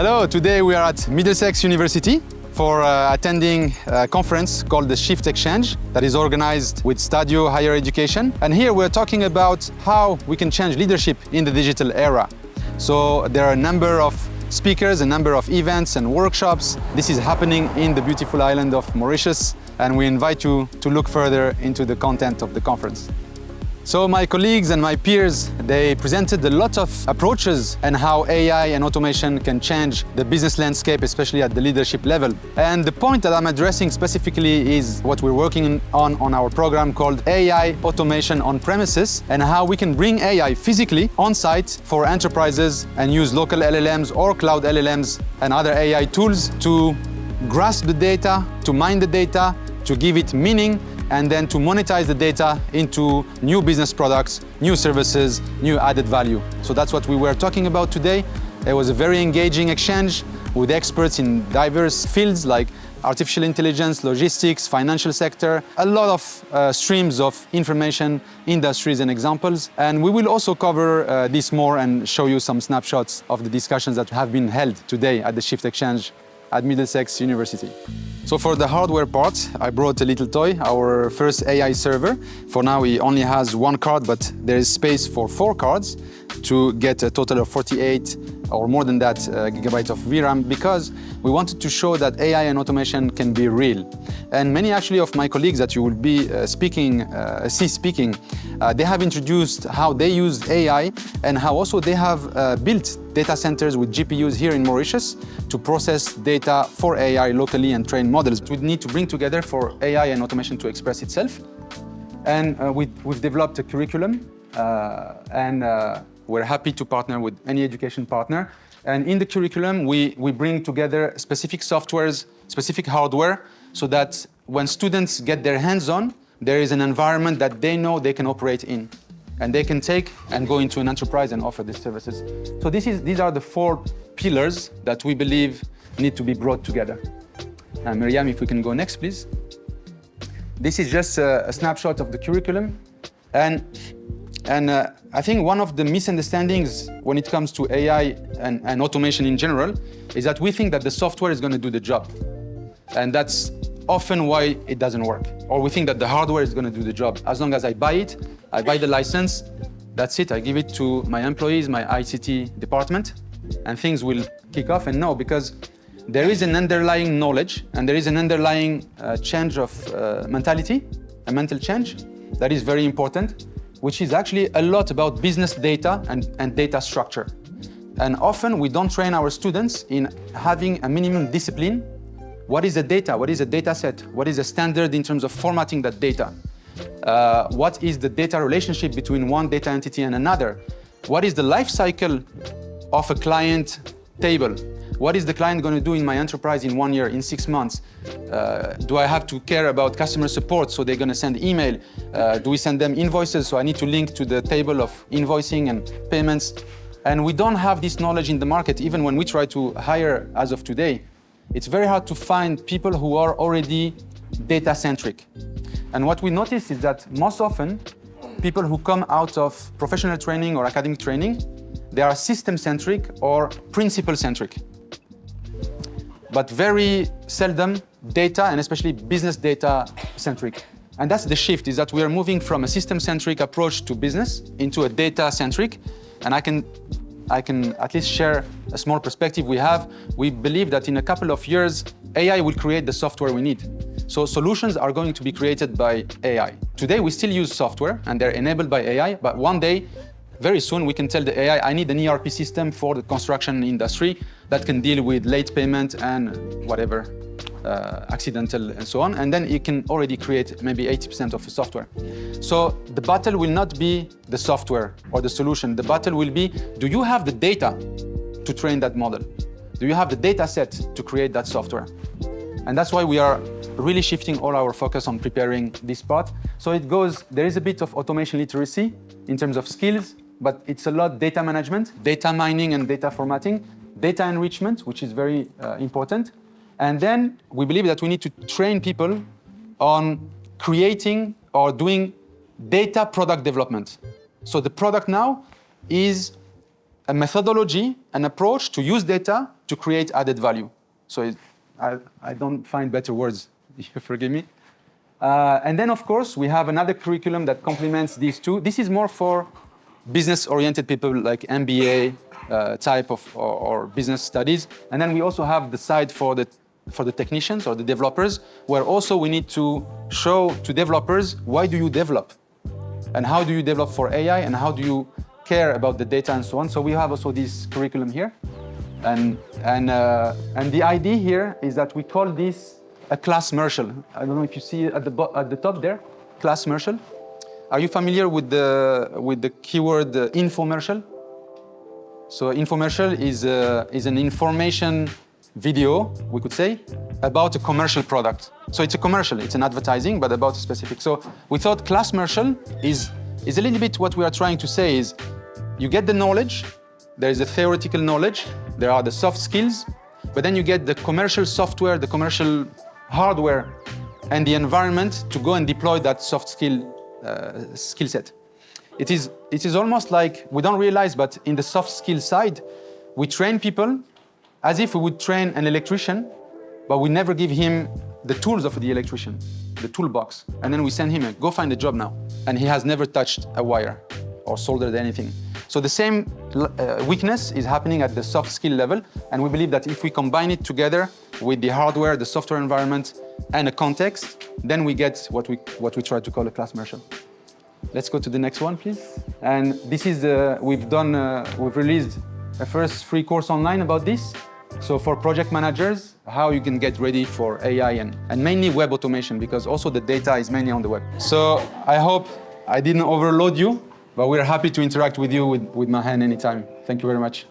Hello, today we are at Middlesex University for attending a conference called the ShiftXchange that is organized with Stadio Higher Education. And here we're talking about how we can change leadership in the digital era. So there are a number of speakers, a number of events and workshops. This is happening in the beautiful island of Mauritius, and we invite you to look further into the content of the conference. So my colleagues and my peers, they presented a lot of approaches and how AI and automation can change the business landscape, especially at the leadership level. And the point that I'm addressing specifically is what we're working on our program called AI Automation on Premises, and how we can bring AI physically on site for enterprises and use local LLMs or cloud LLMs and other AI tools to grasp the data, to mine the data, to give it meaning, and then to monetize the data into new business products, new services, new added value. So that's what we were talking about today. It was a very engaging exchange with experts in diverse fields like artificial intelligence, logistics, financial sector, a lot of streams of information, industries and examples. And we will also cover this more and show you some snapshots of the discussions that have been held today at the ShiftXchange at Middlesex University. So for the hardware part, I brought a little toy, our first AI server. For now, he only has one card, but there is space for 4 cards to get a total of 48 or more than that gigabytes of VRAM, because we wanted to show that AI and automation can be real. And many actually of my colleagues that you will be speaking, they have introduced how they use AI and how also they have built data centers with GPUs here in Mauritius to process data for AI locally and train models. We need to bring together for AI and automation to express itself. And we've developed a curriculum we're happy to partner with any education partner. And in the curriculum, we bring together specific softwares, specific hardware, so that when students get their hands on, there is an environment that they know they can operate in. And they can take and go into an enterprise and offer these services. So these are the 4 pillars that we believe need to be brought together. Miriam, if we can go next, please. This is just a snapshot of the curriculum. And I think one of the misunderstandings when it comes to AI and automation in general is that we think that the software is going to do the job. And that's often why it doesn't work. Or we think that the hardware is going to do the job. As long as I buy it, I buy the license, that's it. I give it to my employees, my ICT department, and things will kick off. And no, because there is an underlying knowledge and there is an underlying change of mentality, a mental change that is very important, which is actually a lot about business data and data structure. And often we don't train our students in having a minimum discipline. What is the data? What is a data set? What is a standard in terms of formatting that data? What is the data relationship between one data entity and another? What is the life cycle of a client table? What is the client going to do in my enterprise in 1 year, in 6 months? Do I have to care about customer support, so they're going to send email? Do we send them invoices, so I need to link to the table of invoicing and payments? And we don't have this knowledge in the market. Even when we try to hire as of today, it's very hard to find people who are already data-centric. And what we notice is that most often, people who come out of professional training or academic training, they are system-centric or principle-centric. But very seldom data, and especially business data-centric. And that's the shift, is that we are moving from a system-centric approach to business into a data-centric. And I can at least share a small perspective we have. We believe that in a couple of years, AI will create the software we need. So solutions are going to be created by AI. Today, we still use software, and they're enabled by AI, but one day, very soon, we can tell the AI, I need an ERP system for the construction industry that can deal with late payment and whatever, accidental and so on. And then it can already create maybe 80% of the software. So the battle will not be the software or the solution. The battle will be, do you have the data to train that model? Do you have the data set to create that software? And that's why we are really shifting all our focus on preparing this part. So it goes, there is a bit of automation literacy in terms of skills, but it's a lot data management, data mining and data formatting, data enrichment, which is very important. And then we believe that we need to train people on creating or doing data product development. So the product now is a methodology, an approach to use data to create added value. So I don't find better words, if you forgive me. And then, of course, we have another curriculum that complements these two. This is more for business-oriented people like MBA type of or business studies. And then we also have the side for the technicians or the developers, where also we need to show to developers why do you develop, and how do you develop for AI, and how do you care about the data and so on. So we have also this curriculum here, and the idea here is that we call this a class commercial. I don't know if you see it at the top there, class commercial. Are you familiar with the keyword infomercial? So infomercial is an information video, we could say, about a commercial product. So it's a commercial, it's an advertising, but about a specific. So we thought class commercial is a little bit what we are trying to say is, you get the knowledge, there is a theoretical knowledge, there are the soft skills, but then you get the commercial software, the commercial hardware, and the environment to go and deploy that soft skill set. It is almost like, we don't realize, but in the soft skill side, we train people as if we would train an electrician, but we never give him the tools of the electrician, the toolbox. And then we send him, go find a job now. And he has never touched a wire or soldered anything. So the same weakness is happening at the soft skill level. And we believe that if we combine it together with the hardware, the software environment, and a context, then we get what we try to call a class commercial. Let's go to the next one, please. And this is we've released a first free course online about this. So for project managers, how you can get ready for AI and mainly web automation, because also the data is mainly on the web. So I hope I didn't overload you, but we're happy to interact with you with Mahen anytime. Thank you very much.